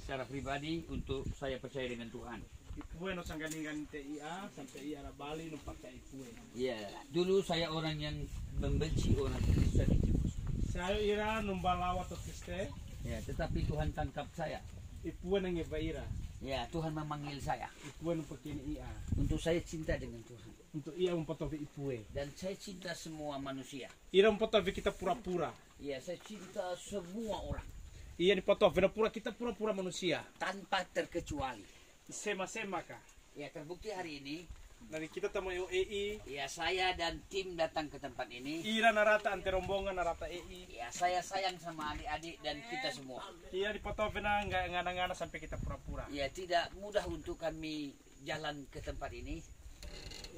secara pribadi untuk saya percaya dengan Tuhan. Ipue no sangganingan TIA sampai ia Bali no pakai ipue. Ya, dulu saya orang yang membenci orang Kristen. Saya ira numbalawa to Kristen. Ya, tetapi Tuhan tangkap saya. Ipue nang ibaira. Ya, Tuhan memanggil saya. Ipue no pakini ia. Untuk saya cinta dengan Tuhan. Untuk ia mempotovi ipue. Dan saya cinta semua manusia. Ira mempotovi kita pura-pura. Ya, saya cinta semua orang. Iya dipotovi na pura kita pura-pura manusia. Tanpa terkecuali. Sema-sema kah? Ya, terbukti hari ini. Dari kita tamu EI. Ya, saya dan tim datang ke tempat ini. Ira narata ante rombongan narata EI. Ya, saya sayang sama adik-adik dan kita semua. Iya dipotovi na nggak ngana-ngana sampai kita pura-pura. Ya, tidak mudah untuk kami jalan ke tempat ini.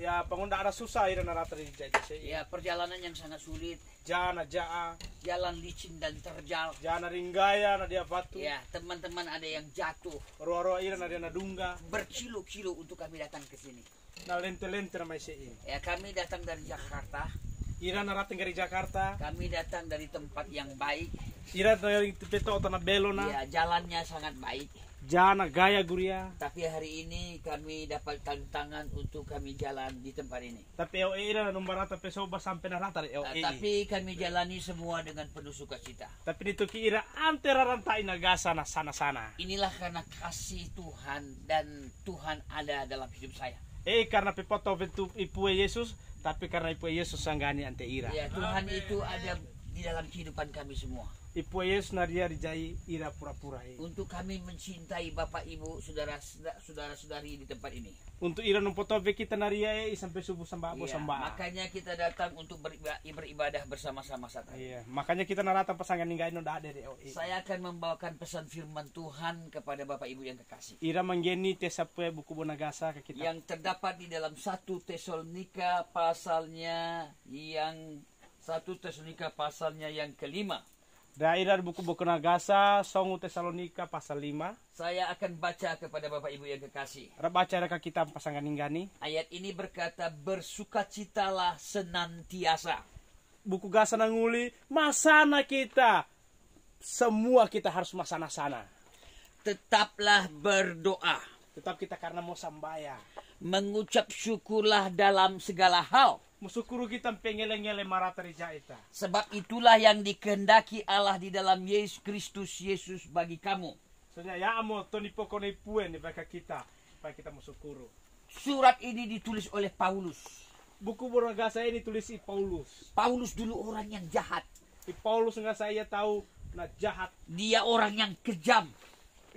Ya pengunda ada susah ira narata di jadi. Ya, perjalanan yang sangat sulit. Jana jaa. Jalan licin dan terjal. Jana ringgaya na dia batu. Ya, teman-teman ada yang jatuh. Roa-roa ira na dia na dunga. Berkilo-kilo untuk kami datang ke sini. Na lente-lente na may sei. Ya, kami datang dari Jakarta. Ira narata dari Jakarta. Kami datang dari tempat yang baik. Ira dari tepeto na belo na. Ya, jalannya sangat baik. Jana gaya guria. Tapi hari ini kami dapat tantangan untuk kami jalan di tempat ini. Tapi ira na numbarata pesoba sampai narata di Tapi kami jalani semua dengan penuh sukacita. Tapi dito ki ira ante rarantai nagasa na sana-sana. Inilah karena kasih Tuhan dan Tuhan ada dalam hidup saya. Karena pipoto ventu ipue Yesus, tapi karena ipue Yesus sanggani ante ira. Ya, Tuhan itu ada di dalam kehidupan kami semua. Ipue Yesus na dia dijai ira pura-pura. Untuk kami mencintai Bapak Ibu, saudara-saudari di tempat ini. Untuk ira numpotove kita naria sampai subuh sembah Ya, sembah. makanya kita datang untuk beribadah bersama-sama saat ini. Iya, makanya kita narata pasangan ninggain no dade de. Saya akan membawakan pesan firman Tuhan kepada Bapak Ibu yang kekasih. Ira manggeni tesapue buku bonagasa ke kita. Yang terdapat di dalam 1 Tesalonika pasalnya yang kelima. Daerah buku Nagasa, Songu Tesalonika pasal 5. Saya akan baca kepada Bapak Ibu yang kekasih. Baca reka kita pasangan ninggani. Ayat ini berkata, bersukacitalah senantiasa. Buku Gasa nanguli, masana kita. Semua kita harus masana-sana. Tetaplah berdoa. Tetap kita karena mau sambaya. Mengucap syukurlah dalam segala hal. Musukuru kita pengeleng-eleng marata rijaita. Sebab itulah yang dikehendaki Allah di dalam Yesus Kristus Yesus bagi kamu. Soalnya ya amo toni pokone puen di baka kita, supaya kita musukuru. Surat ini ditulis oleh Paulus. Buku Bonagasa ini tulis Paulus. Paulus dulu orang yang jahat. Paulus nggak saya tahu na jahat. Dia orang yang kejam.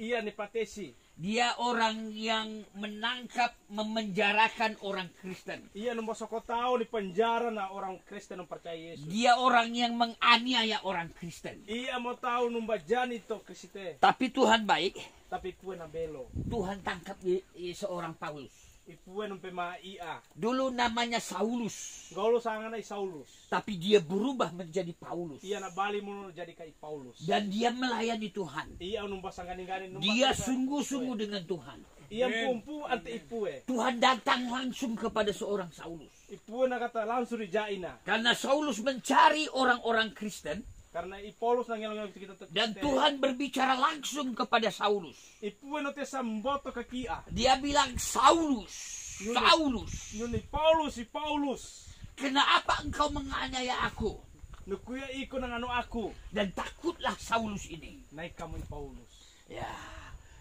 Iya nih patesi. Dia orang yang menangkap, memenjarakan orang Kristen. Iya nombor soko tahu di penjara na orang Kristen yang percaya Yesus. Dia orang yang menganiaya orang Kristen. Iya mau tahu numba jani to Kristen. Tapi Tuhan baik. Tapi pue na belo. Tuhan tangkap seorang Paulus. Ipue numpe ma ia. Dulu namanya Saulus. Gaulo sangana Saulus. Tapi dia berubah menjadi Paulus. Iya na bali mun jadi kai Paulus. Dan dia melayani Tuhan. Iya numba sangani-ngani numba. Dia sungguh-sungguh dengan Tuhan. Iya pumpu ante ipue. Tuhan datang langsung kepada seorang Saulus. Ipue na kata langsung dijaina. Karena Saulus mencari orang-orang Kristen. Karena Paulus nangel kita. Dan Tuhan berbicara langsung kepada Saulus. Ipue no te samboto ke kia. Dia bilang, Saulus, Saulus. Yuni Paulus, Paulus. Kenapa engkau menganiaya aku? Nukuya iko nang ano aku. Dan takutlah Saulus ini. Naik kamu Paulus. Ya.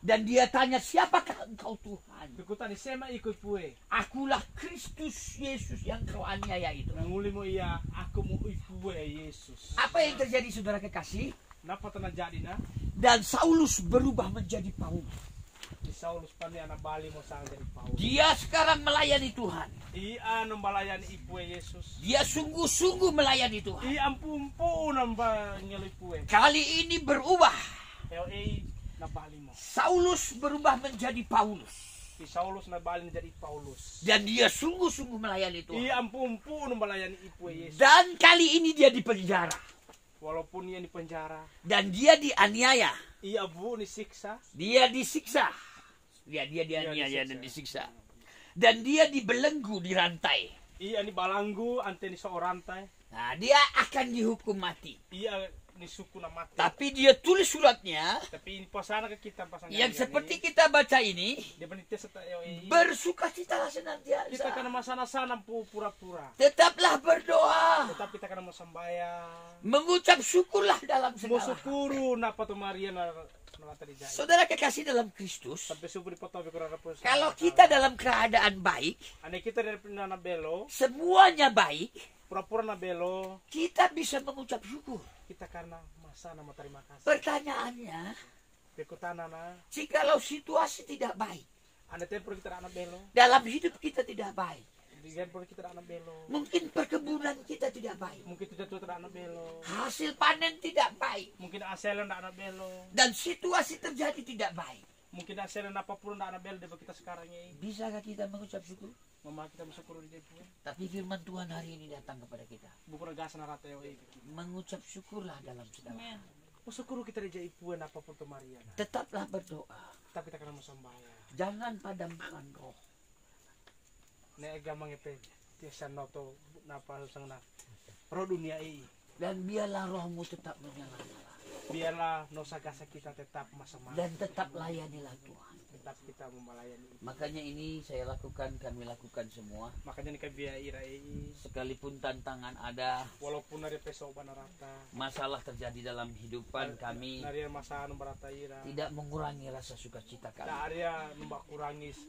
Dan dia tanya, siapakah engkau Tuhan? Kekutan sema ikut pue. Akulah Kristus Yesus yang kau aniaya itu. Nanguli mo iya, aku mau ipue Yesus. Apa yang terjadi saudara kekasih? Napa tanah jadi na? Dan Saulus berubah menjadi Paulus. Di Saulus pani anak bali mo sang jadi Paulus. Dia sekarang melayani Tuhan. Iya nombalayani ipue Yesus. Dia sungguh-sungguh melayani Tuhan. Iya ampumpu namba ngeli pue. Kali ini berubah. Na bali mo. Saulus berubah menjadi Paulus. Si Saulus na bali jadi Paulus. Dan dia sungguh-sungguh melayani Tuhan. Iya ampumpu nombalayani ipue Yesus. Dan kali ini dia di penjara. Walaupun ia di penjara. Dan dia dianiaya. Iya bu disiksa. Dia disiksa. Dia dianiaya dan disiksa. Dan dia dibelenggu, dirantai. Iya ni balanggu ante ni seorang rantai. Nah, dia akan dihukum mati. Iya ni suku na mati. Tapi dia tulis suratnya Tapi ini pasana ke kita pasang yang seperti kita baca ini, dia panitia bersukacitalah kita senantiasa. kana masana-sana pura-pura. Tetaplah berdoa. Tetap kita kana masambayang. Mengucap syukurlah dalam segala hal. Musukuru na pato Maria na tadi jai. Saudara kekasih dalam Kristus, Sampai suku di potobe kurang rapos. kalau kita dalam keadaan baik, ane kita dari na belo, semuanya baik, pura-pura na belo, kita bisa mengucap syukur. kita karena masana mau terima kasih. Pertanyaannya, Bekutana na, jikalau situasi tidak baik, ane tempo kita na belo, dalam hidup kita tidak baik, di tempo kita na belo. mungkin perkebunan kita tidak baik, Mungkin tidak tuh na belo. hasil panen tidak baik, Mungkin aselan na belo. dan situasi terjadi tidak baik. Mungkin aselan apapun na belo di kita sekarang ini. Bisakah kita mengucap syukur? Mama kita bersyukur di dia. Tapi firman Tuhan hari ini datang kepada kita. Bukan gas na rata yo. Mengucap syukurlah dalam segala hal. Bersyukur kita di puen apapun tuh Maria. Tetaplah berdoa. Tapi kita kena masambaya. Jangan padamkan roh. Ne gamang epe. Tiasa noto napa sang na. Pro dunia ini. Dan biarlah rohmu tetap menyala-nyala. Biarlah nosa gasa kita tetap masama. Dan tetap layanilah Tuhan. Tetap kita melayani. Makanya ini saya lakukan, kami lakukan semua. Makanya nih biaya irai. Sekalipun tantangan ada, Walaupun dari peso rata. masalah terjadi dalam hidupan kami, Dari masa anu barata ira. tidak mengurangi rasa sukacita Tak kami. ada numbak kurangis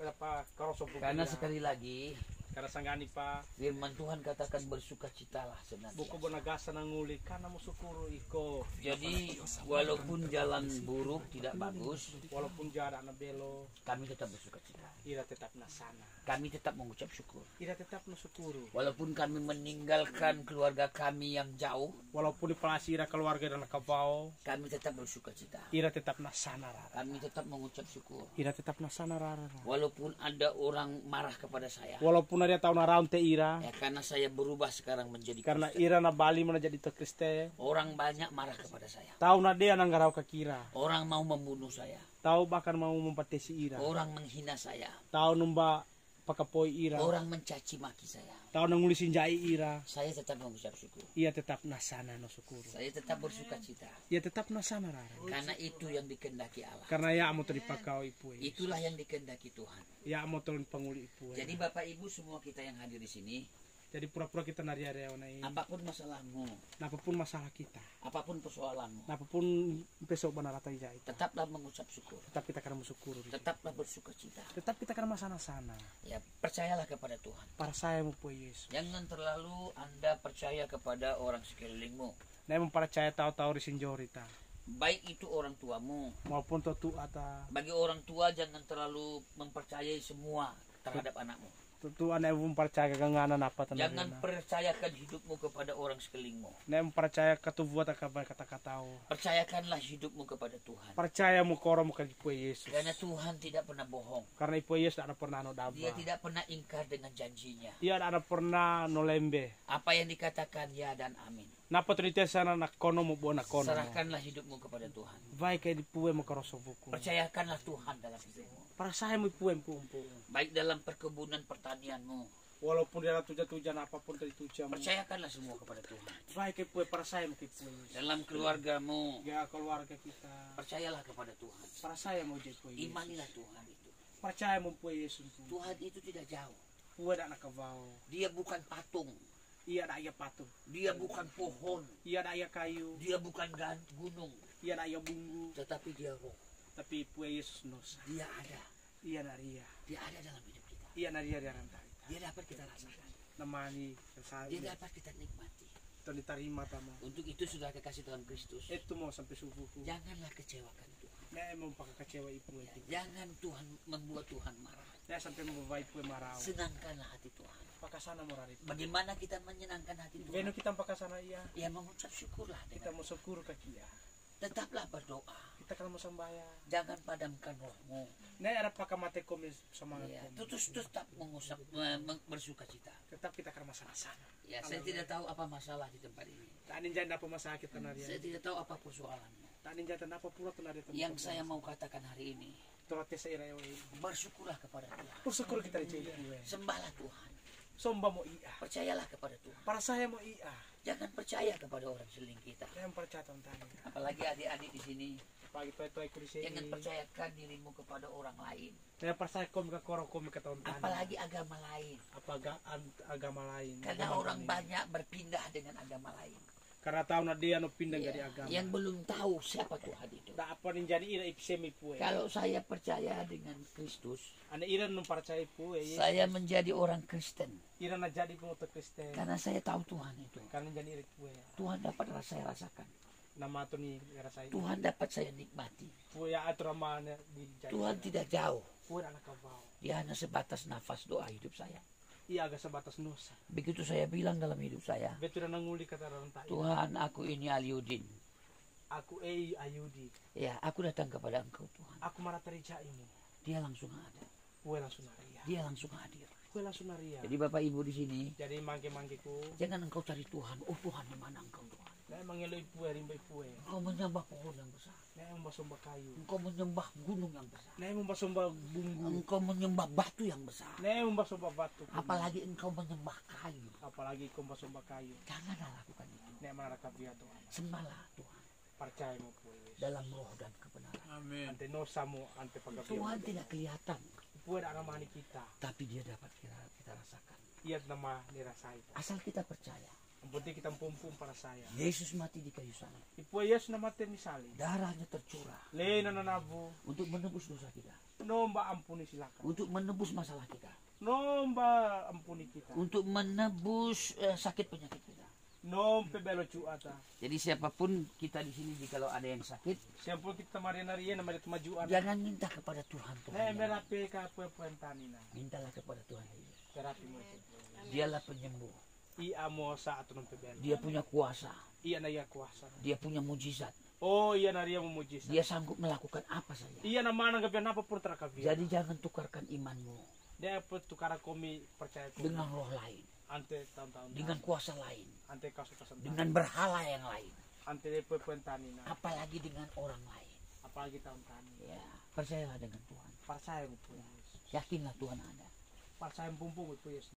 apa karoso Karena sekali lagi, karena sanggani pa firman Tuhan katakan bersukacitalah buku senantiasa. bonagasa nanguli karena musukuru iko. Jadi walaupun jalan buruk tidak bagus, Walaupun jarak na belo, kami tetap bersukacita. ira tetap nasana. Kami tetap mengucap syukur. Ira tetap musukuru. Walaupun kami meninggalkan keluarga kami yang jauh, Walaupun di pelasira keluarga dan kabau, kami tetap bersukacita. ira tetap nasana rara. Kami tetap mengucap syukur. Ira tetap nasana rara. Walaupun ada orang marah kepada saya, Walaupun ada tahun naraun te ira, ya karena saya berubah sekarang menjadi karena Kristen. ira na Bali mana jadi te Kristen. Orang banyak marah kepada saya. Tahu na dia nanggarau kakira. Orang mau membunuh saya. Tahu bahkan mau mempatesi ira. Orang menghina saya. Tahu numba pakapoi ira. Orang mencaci maki saya. Tahu nangulisin jai ira. Saya tetap mengucap syukur. Ia tetap nasana no syukuru. Saya tetap bersuka cita. Ia tetap nasana rara. Karena itu yang dikehendaki Allah. Karena ya amo teripakau ipu. Itulah yang dikehendaki Tuhan. Ya amo tolong panguli ipu. Jadi Bapak Ibu semua kita yang hadir di sini, Jadi pura-pura kita nari area onai. apapun masalahmu, Apapun masalah kita, apapun persoalanmu, apapun besok banarata jai. tetaplah mengucap syukur. Tetap kita akan bersyukur. Tetaplah bersuka cita. Tetap kita akan masana-sana. Ya, percayalah kepada Tuhan. Para saya mu Yesus. Jangan terlalu Anda percaya kepada orang sekelilingmu. Nah, mempercaya tahu-tahu risin jorita. Baik itu orang tuamu. Maupun tu ata. Bagi orang tua jangan terlalu mempercayai semua terhadap anakmu. Tu ane mempercaya ganganan apa tanah. Jangan percayakan hidupmu kepada orang sekelilingmu. Nah, mempercaya ketubuh kata-kata. Percayakanlah hidupmu kepada Tuhan. Percaya mu koro mu kaki Yesus. Karena Tuhan tidak pernah bohong. Karena ipu Yesus ada pernah no daba. Dia tidak pernah ingkar dengan janjinya. Ia ada pernah no lembe. Apa yang dikatakan ya dan amin. Napa tu sana nak kono mu bona kono. Serahkanlah hidupmu kepada Tuhan. Baik kayak dipuwe mu koroso buku. Percayakanlah Tuhan dalam hidupmu. Para saya mu ipuwe mu. Baik dalam perkebunan pertanianmu. Walaupun dia tujuan apapun dari tujuan. Percayakanlah semua kepada Tuhan. Baik kayak ipuwe para saya mu ipuwe. Dalam keluargamu. Ya keluarga kita. Percayalah kepada Tuhan. Para saya mau jadi ipuwe. Imanilah Tuhan itu. Percaya mu ipuwe Yesus. Tuhan itu tidak jauh. Puwe dak nak kawau. Dia bukan patung. Iya dak iya patu. Dia bukan pohon. Iya dak iya kayu. Dia bukan gunung. Iya dak iya bunggu. Tetapi dia roh. Tapi ipuwe Yesus nosa. Dia ada. Iya naria. Dia ada dalam hidup kita. Iya naria dia rantai. Dia dapat kita rasakan. Namani Dia saya. dapat kita nikmati. Itu diterima tama. Untuk itu sudah kekasih Tuhan Kristus. Itu mau sampai subuhku. Janganlah kecewakan Tuhan. Nah emang pakai kecewa ipuwe. Jangan Tuhan membuat Tuhan marah. Nah sampai membawa ipuwe marau. Senangkanlah hati Tuhan. Pakasana morari. Bagaimana kita menyenangkan hati Tuhan? Beno kita pakasana iya. Ya mengucap syukurlah Kita dengan mau syukur ke kia. tetaplah berdoa. Kita kan mau sembahyang. Jangan padamkan rohmu. Nah ada pakai mate komis semangat. Ya, terus tetap bersuka cita. Tetap kita akan masalah sana. Ya, saya tidak tahu apa masalah di tempat ini. Tak ninja apa masalah kita naria. Saya tidak tahu apa persoalanmu. Tak ninja apa pula tenaria teman. Yang saya mau katakan hari ini, Turat saya ira bersyukurlah kepada Tuhan. Bersyukur kita di ipuwe. Sembahlah Tuhan. Somba mo iya. Percayalah kepada Tuhan. Para saya mo iya. Jangan percaya kepada orang seling kita. Jangan percaya tentang ini. Apalagi adik-adik di sini. Pagi tuai ku di sini. Jangan percayakan dirimu kepada orang lain. Jangan percaya kom ka korong kom ka tentang. Apalagi agama lain. Agama lain. Karena orang banyak berpindah dengan agama lain. Karena tahu na dia no pindah dari agama. Yang belum tahu siapa Tuhan itu. Da apa nin jadi ira ipsemi pue. Kalau saya percaya dengan Kristus, Ana ira no percaya pue. saya menjadi orang Kristen. Ira na jadi pengutuk Kristen. Karena saya tahu Tuhan itu. Karena jadi ira pue. Tuhan dapat saya rasakan. Nama tu ni rasa itu. Tuhan dapat saya nikmati. Pue atur mana di jadi. Tuhan tidak jauh. Pue anak kabau. Dia hanya sebatas nafas doa hidup saya. Iya agak sebatas nusa. Begitu saya bilang dalam hidup saya, Betul na nguli kata rantai. Tuhan, aku ini Aliudin. Aku Ayudi. Ya, aku datang kepada Engkau Tuhan. Aku marah terija ini. Dia langsung ada. Pue langsung naria. Dia langsung hadir. Pue langsung naria. Jadi Bapak Ibu di sini, Jadi mangke-mangkeku. jangan engkau cari Tuhan. Oh Tuhan, di mana Engkau Tuhan? Nah mangeloi pue rimbai pue. Engkau menyembah pohon yang besar. Nah membasomba kayu. Engkau menyembah gunung yang besar. Nah membasomba bumbu. Engkau menyembah batu yang besar. Nah membasomba batu. Apalagi engkau menyembah kayu. Apalagi kau membasomba kayu. Janganlah lakukan itu. Nah mana kabia Tuhan. Sembahlah Tuhan Percaya mo pue. dalam roh dan kebenaran. Amin. Ante nosa mo ante pagabia. Tuhan tidak kelihatan, Pue ada ramani kita. tapi dia dapat kita rasakan. Iya nama dirasai. Asal kita percaya. Yang penting kita pumpum para saya. Yesus mati di kayu salib. Ipue Yesus nama misali. Darahnya tercurah Le nanabu. untuk menebus dosa kita. Nomba ampuni silakan. Untuk menebus masalah kita. Nomba ampuni kita. Untuk menebus sakit penyakit kita. Nompe belo cuata. Jadi siapapun kita di sini, jikalau ada yang sakit, Siapun kita maria nama itu majuan. jangan minta kepada Tuhan. Nah, Tuhan merapi ka pue tanina. mintalah kepada Tuhan Yesus. Terapi mo. Dialah penyembuh. Ia mo sa ato nompe belo. Dia punya kuasa. Iya na iya kuasa. Dia punya mujizat. Oh iya na ria memuji. Dia sanggup melakukan apa saja. Iya na mana gabian apa pun terakabia. Jadi jangan tukarkan imanmu Dia pun tukara komi percaya komi. dengan roh lain, Ante tahun-tahun. dengan kuasa lain, Ante kasu kasan. dengan berhala yang lain, Ante pue tanina. apalagi dengan orang lain. Apalagi tahun tani. Ya, percayalah dengan Tuhan. Percaya mo pue. Yakinlah Tuhan ada. Percaya pumpum pue Yesus.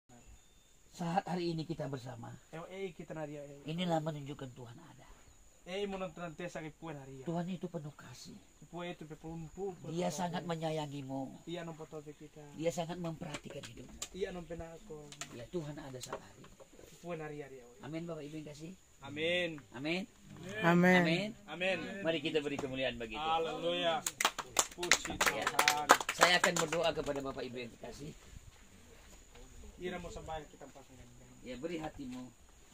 Saat hari ini kita bersama, Kita na ria. inilah menunjukkan Tuhan ada. Mo nang tesa kay pue na ria. Tuhan itu penuh kasih. Pue itu pe pumpum. Dia sangat menyayangimu. Iya nung potobe kita. Dia sangat memperhatikan hidupmu. Iya nung penako. Ya, Tuhan ada saat hari. Pue na ria. Amin Bapak Ibu yang kasih. Amin. Amin. Amin. Amin. Amin. Mari kita beri kemuliaan bagi Tuhan. Haleluya. Puji Tuhan. Saya akan berdoa kepada Bapak Ibu yang kasih. Ira mo sambayan kita pasangan. Ya, beri hatimu,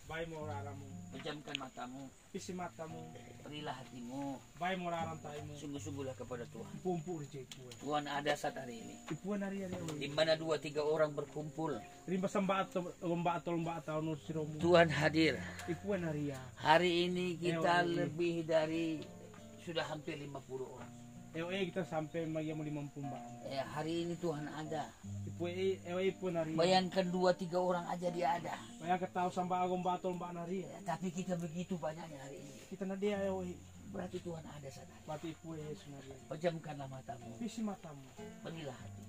Bay mo raramu. pejamkan matamu, Pisi matamu. berilah hatimu, Bay mo rarantai mo. sungguh-sungguhlah kepada Tuhan. Pumpu ri pue. Tuhan ada saat hari ini. Ipue na ria. Di mana 2-3 orang berkumpul, Rimba samba atau no siromu. Tuhan hadir. Ipue na ria. Hari ini kita lebih dari sudah hampir 50 orang. Kita sampai magi mo 50 ba. Ya, hari ini Tuhan ada. Ipue ipue na ria. Bayangkan 2-3 orang aja dia ada. Bayang ketahu samba agom batol ba na ria. Ya, tapi kita begitu banyaknya hari ini. Kita na dia Berarti Tuhan ada saat hari. Bati ipue Yesus na ria. Pejamkanlah matamu, Pisi matamu. berilah hati.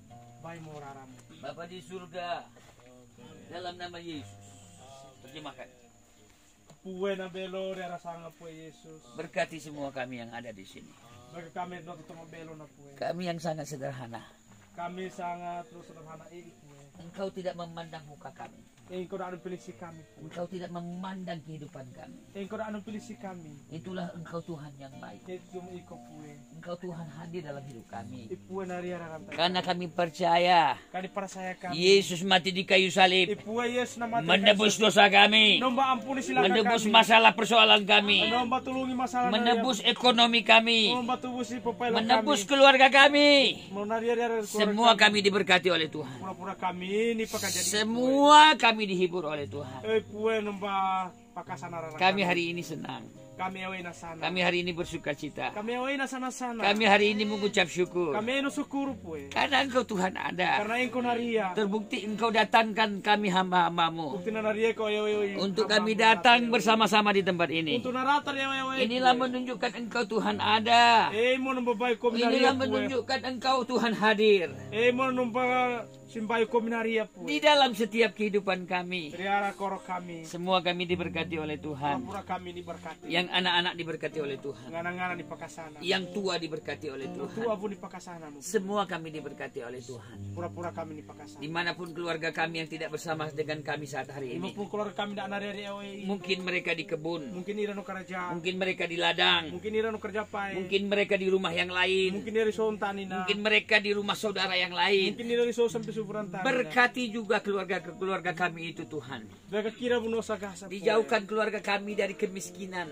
Bay mo raramu. Bapa di surga, dalam nama Yesus, terjemahkan. Pue na belo ria rasanga pue Yesus. Berkati semua kami yang ada di sini. Bagi kami no tutong belo na pue. Kami yang sangat sederhana. Kami sangat terus sederhana pue. Engkau tidak memandang muka kami. Engkau dah pilih si kami pue. Engkau tidak memandang kehidupan kami. Engkau dah pilih si kami. Itulah Engkau Tuhan yang baik. Itu iko pue. Engkau Tuhan hadir dalam hidup kami. Ipue na ria rantai. Karena kami percaya Kali para saya kami. Yesus mati di kayu salib, Ipue Yesus na mati. menebus dosa kami, Nomba ampuni silakan menebus kami. masalah persoalan kami, Nomba tulungi masalah menebus ekonomi kami, Nomba tubus si pepelo menebus kami. keluarga kami. Mau ria Semua kami diberkati oleh Tuhan. pura-pura kami ini pakai jadi. Semua kami dihibur oleh Tuhan. Ipue nomba pakasanara. Kami hari ini senang. Kami away na sana. Kami hari ini bersuka cita. Kami away na sana-sana. Kami hari ini mengucap syukur. Kami no syukur pue. Karena Engkau Tuhan ada. Karena engkau na ria. Terbukti Engkau datangkan kami hamba-hambamu. Bukti na ria ko away. Untuk kami datang bersama-sama di tempat ini. Untuk naratan ya away. Inilah menunjukkan Engkau Tuhan ada. Mo nomba bay ko Inilah menunjukkan Engkau Tuhan hadir. Mo nomba Simbayo kominaria po. Di dalam setiap kehidupan kami. Riara koro kami. Semua kami diberkati oleh Tuhan. Pura kami diberkati. Yang anak-anak diberkati oleh Tuhan. Ngana-ngana dipakasana. Yang tua diberkati oleh Tua Tuhan. pun dipakasana. Semua kami diberkati oleh Tuhan. Pura-pura kami dipakasana. Dimanapun keluarga kami yang tidak bersama dengan kami saat hari ini. Imapun keluarga kami dak nari Mungkin mereka di kebun. mungkin ira no kerja. Mungkin mereka di ladang. Mungkin ira no kerja pai. Mungkin mereka di rumah yang lain. Mungkin ira sontanina. Mungkin mereka di rumah saudara yang lain. Mungkin ira so sampai suburan tanah. Berkati juga keluarga kami itu Tuhan. Daga kira buno sagasa. Dijauhkan keluarga kami dari kemiskinan.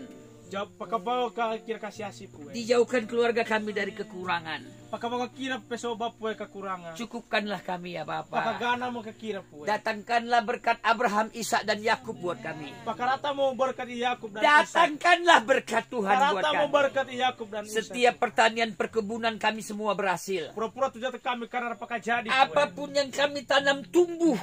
Jauh pakabaw ka kira kasih po. Dijauhkan keluarga kami dari kekurangan. Pakabaw ka kira pesoba po kekurangan. Cukupkanlah kami ya Bapa. Pakagana mo ka kira po. Datangkanlah berkat Abraham, Ishak dan Yakub buat kami. Pakarata mo berkat Yakub dan Ishak. Datangkanlah berkat Tuhan buat Pakarata mo kami. berkat Yakub dan Ishak. Setiap pertanian perkebunan kami semua berhasil. Pura-pura tujuh kami karena pakajadi. Apapun yang kami tanam tumbuh.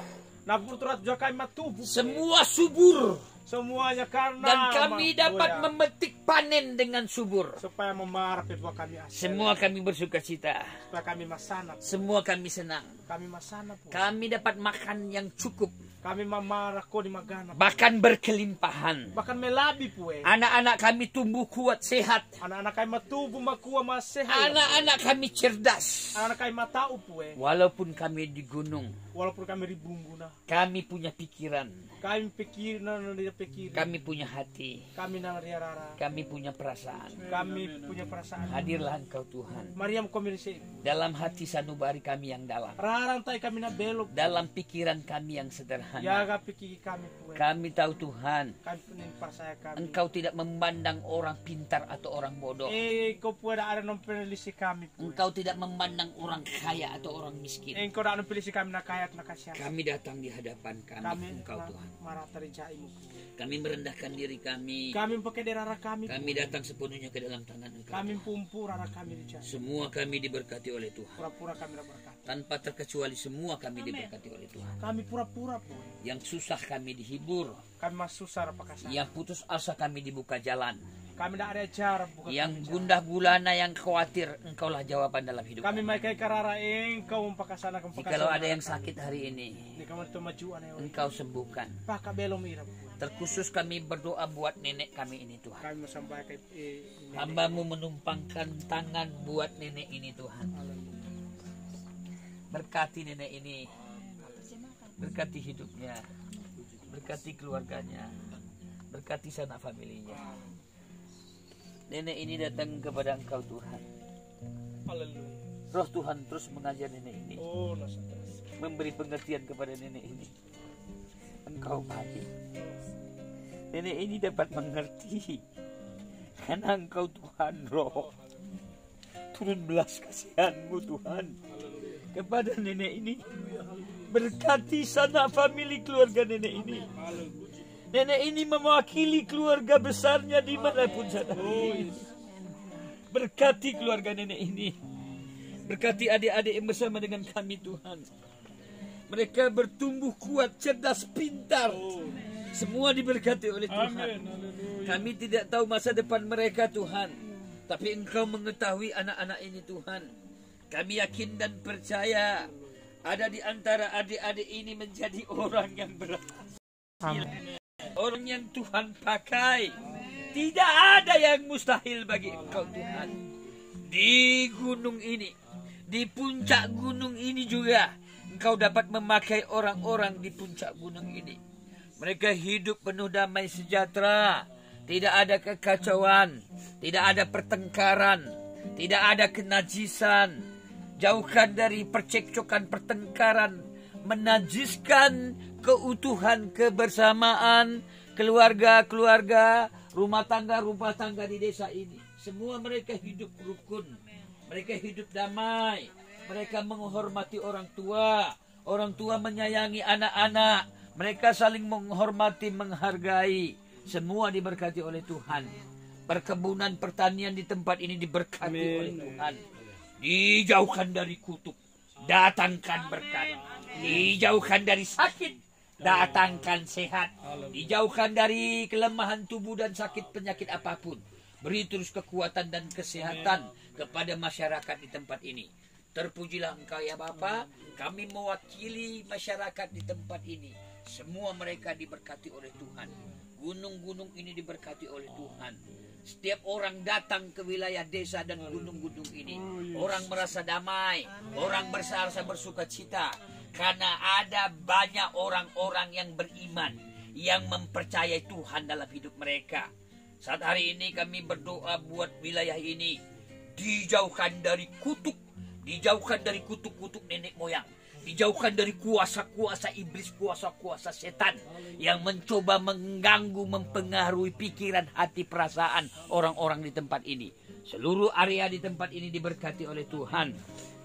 Nah pura tujuh kami matubuh. Semua subur. Semuanya karena Dan kami dapat memetik panen dengan subur. supaya memarah kedua kami asal. Semua kami bersuka cita. Supaya kami masana. Semua kami senang. Kami masana po. Kami dapat makan yang cukup. Kami memarah ko di magana. Bahkan berkelimpahan. Bahkan melabi po Anak-anak kami tumbuh kuat sehat. Anak-anak kami matubuh makuha masehat. Anak-anak kami cerdas. Anak-anak kami matau po Walaupun kami di gunung, Walaupun kami ribungguna. kami punya pikiran. Kami pikir na dia pikir. Kami punya hati. Kami na riarara. Kami punya perasaan. Kami punya perasaan. Hadirlah Engkau Tuhan. Mariam komirisi. Dalam hati sanubari kami yang dalam. Rarang tay kami na belok. Dalam pikiran kami yang sederhana. Yaga pikir kami po Kami tahu Tuhan, Kami punin percaya kami. Engkau tidak memandang orang pintar atau orang bodoh. Kau pun ada non pilisi kami po. Engkau tidak memandang orang kaya atau orang miskin. Kau ada non pilisi kami na kaya at nakasya. Kami datang di hadapan kami, Engkau Tuhan. Marah terjai mo. Kami merendahkan diri kami. Kami pakai derara kami. Kami datang sepenuhnya ke dalam tangan Engkau. Kami pumpu rara kami dicari. Semua kami diberkati oleh Tuhan. Pura-pura kami berkat. Tanpa terkecuali semua kami diberkati oleh Tuhan. Kami pura-pura po. Yang susah kami dihibur. Kami mas susah pakasana. Yang putus asa kami dibuka jalan. Kami tidak ada cara bukan. Yang gundah gulana, yang khawatir, Engkaulah jawaban dalam hidup Kami kami. may kay karara kau pakasana kang Jikalau ada yang sakit hari ini, Hindi kami ito majuan ay Engkau sembuhkan. pakabelong irap. Terkhusus kami berdoa buat nenek kami ini Tuhan. Kami masambay kay Hambamu menumpangkan tangan buat nenek ini Tuhan. Berkati nenek ini. Berkati hidupnya. Berkati keluarganya. Berkati sanak familinya. Nenek ini datang kepada Engkau Tuhan. Haleluya. Roh Tuhan terus mengajar nenek ini. Oh, nasa Memberi pengertian kepada nenek ini. Engkau baik. Nenek ini dapat mengerti. Karena Engkau Tuhan roh. Turun belas kasihan-Mu Tuhan. Kepada nenek ini. Berkati sanak famili keluarga nenek ini. Nenek ini mewakili keluarga besarnya dimanapun saat ini. Berkati keluarga nenek ini. Berkati adik-adik yang bersama dengan kami Tuhan. Mereka bertumbuh kuat, cerdas, pintar. Semua diberkati oleh Tuhan. Kami tidak tahu masa depan mereka Tuhan. Tapi Engkau mengetahui anak-anak ini Tuhan. Kami yakin dan percaya ada di antara adik-adik ini menjadi orang yang berhasil. Orang yang Tuhan pakai. Tidak ada yang mustahil bagi Engkau Tuhan. Di gunung ini, di puncak gunung ini juga Engkau dapat memakai orang-orang di puncak gunung ini. Mereka hidup penuh damai sejahtera. Tidak ada kekacauan, tidak ada pertengkaran, tidak ada kenajisan. Jauhkan dari percekcokan, pertengkaran, menajiskan keutuhan kebersamaan keluarga-keluarga, rumah tangga di desa ini. Semua mereka hidup rukun, mereka hidup damai, mereka menghormati orang tua menyayangi anak-anak, mereka saling menghormati, menghargai. Semua diberkati oleh Tuhan. Perkebunan pertanian di tempat ini diberkati oleh Tuhan. Dijauhkan dari kutuk, datangkan berkat. Dijauhkan dari sakit, datangkan sehat. Dijauhkan dari kelemahan tubuh dan sakit penyakit apapun. Beri terus kekuatan dan kesehatan kepada masyarakat di tempat ini. Terpujilah Engkau ya Bapa. Kami mewakili masyarakat di tempat ini. Semua mereka diberkati oleh Tuhan. Gunung-gunung ini diberkati oleh Tuhan. Setiap orang datang ke wilayah desa dan gunung-gunung ini, orang merasa damai, orang merasa bersuka cita, karena ada banyak orang-orang yang beriman, yang mempercayai Tuhan dalam hidup mereka. Saat hari ini kami berdoa buat wilayah ini dijauhkan dari kutuk, dijauhkan dari kutuk-kutuk nenek moyang, dijauhkan dari kuasa-kuasa iblis, kuasa-kuasa setan yang mencoba mengganggu, mempengaruhi pikiran, hati, perasaan orang-orang di tempat ini. Seluruh area di tempat ini diberkati oleh Tuhan.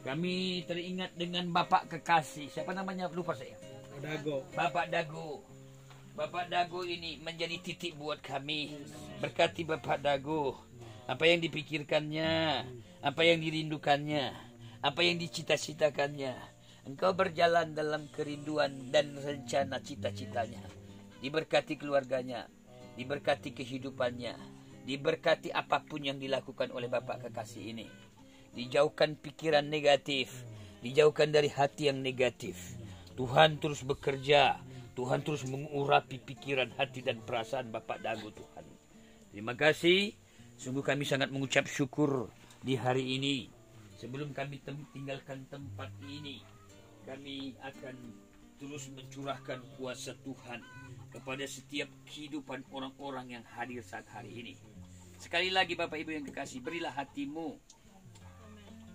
Kami teringat dengan Bapak kekasih, siapa namanya? Lupa saya. Dago. Bapak Dago. Bapak Dago ini menjadi titik buat kami. Berkati Bapak Dago. Apa yang dipikirkannya, apa yang dirindukannya, apa yang dicita-citakannya. Engkau berjalan dalam kerinduan dan rencana cita-citanya. Diberkati keluarganya, diberkati kehidupannya, diberkati apapun yang dilakukan oleh Bapak kekasih ini. Dijauhkan pikiran negatif, dijauhkan dari hati yang negatif. Tuhan terus bekerja, Tuhan terus mengurapi pikiran, hati dan perasaan Bapak Dago Tuhan. Terima kasih, sungguh kami sangat mengucap syukur di hari ini. Sebelum kami tinggalkan tempat ini, kami akan terus mencurahkan kuasa Tuhan kepada setiap kehidupan orang-orang yang hadir saat hari ini. Sekali lagi Bapak Ibu yang kekasih, berilah hatimu.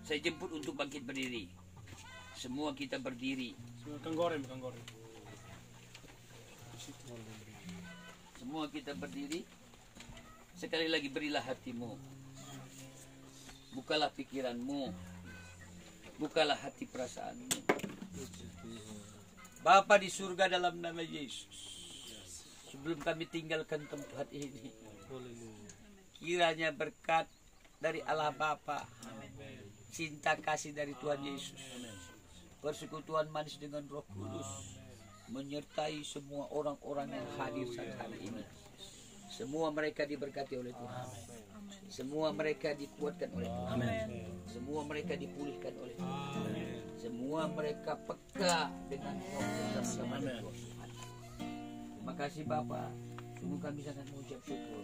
Saya jemput untuk bangkit berdiri. Semua kita berdiri. Semua kita berdiri. Sekali lagi berilah hatimu. Bukalah pikiranmu. Bukalah hati perasaanmu. Bapa di surga, dalam nama Yesus, sebelum kami tinggalkan tempat ini, kiranya berkat dari Allah Bapa, cinta kasih dari Tuhan Yesus, persekutuan manis dengan Roh Kudus menyertai semua orang-orang yang hadir saat hari ini. Semua mereka diberkati oleh Tuhan. Semua mereka dikuatkan oleh Tuhan. Semua mereka dipulihkan oleh Tuhan. Semua mereka peka dengan roh bersama dengan Tuhan. Terima kasih Bapa. Sungguh kami sangat mengucap syukur.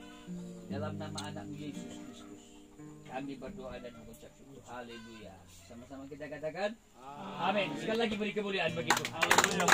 Dalam nama anak-Mu Yesus Kristus, kami berdoa dan mengucap syukur. Haleluya. Sama-sama kita katakan amin. Sekali lagi beri kemuliaan bagi Tuhan. Haleluya.